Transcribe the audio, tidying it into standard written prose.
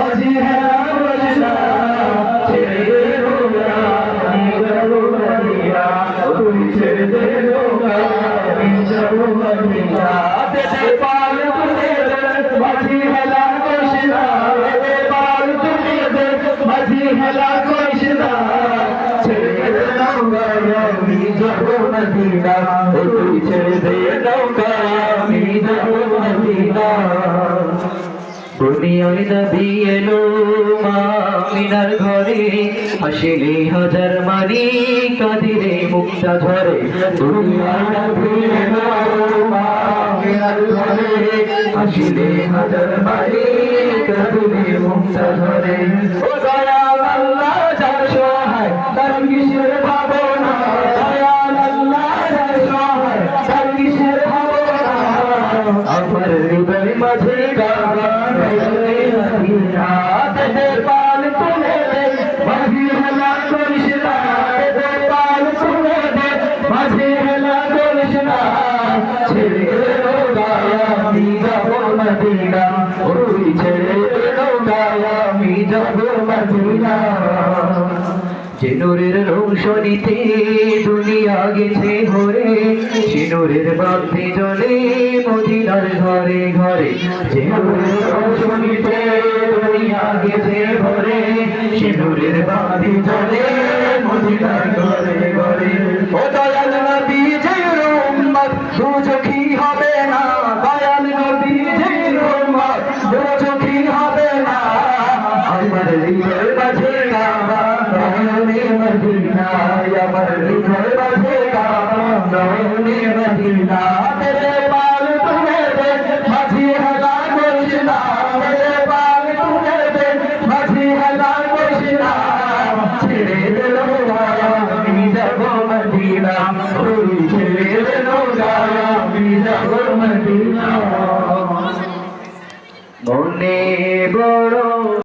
মাঝি হেলা বসনা ছেড়ে দে নৌকা আমি যাব মদিনা তুই ছেড়ে দে নৌকা আমি যাব মদিনা দেশে পাল তুলে দে মাঝি হেলা বসনা পাল তুলে দে মাঝি হেলা বসনা ছেড়ে দে নৌকা আমি যাব মদিনা তুই ছেড়ে দে নৌকা আমি যাব মদিনা দুনিয়ায় নবী এলো মা আমিনার ঘরে হাসিলে হাজার মানি কাঁদিলে মুক্তা ঝরে দুনিয়ায় নবী এলো মা আমিনার ঘরে হাসিলে হাজার মানি কাঁদিলে মুক্তা ঝরে ও দয়াল আল্লাহ যার সহায় তার কিসের ভাবনা দয়াল আল্লাহ যার সহায় তার কিসের ভাবনা আমার হৃদয় মাঝে গাওয়া দেশের পাল তুলে দে মাঝি হেলা করিস না দেশের পাল তুলে দে মাঝি হেলা করিস না ছেড়ে দে নৌকা আমি যাব মদিনা ওই ছেড়ে দে নৌকা আমি যাব মদিনা যে নূরের রৌশনীতে দুনিয়া গেছে ভরে সে নূরের বাতি জ্বলে মদিনার ঘরে ঘরে যে নূরের রৌশনীতে দুনিয়া গেছে ভরে সে নূরের বাতি জ্বলে মদিনার ঘরে ঘরে ও দয়াল নবী জির উম্মত দুচোখী হবে না দয়াল নবী জির উম্মত দুচোখী হবে না আমার হৃদয় মাঝে কাবা নয়নে মদিনা আমার হৃদয় মাঝে কাবা নয়নে মদিনা তেরে পাল তুলে দে মাঝি হেলা করিস না তেরে পাল তুলে দে মাঝি হেলা করিস না ছেড়ে দে নৌকা আমি যাব মদিনা ওই ছেড়ে দে নৌকা আমি যাব মদিনা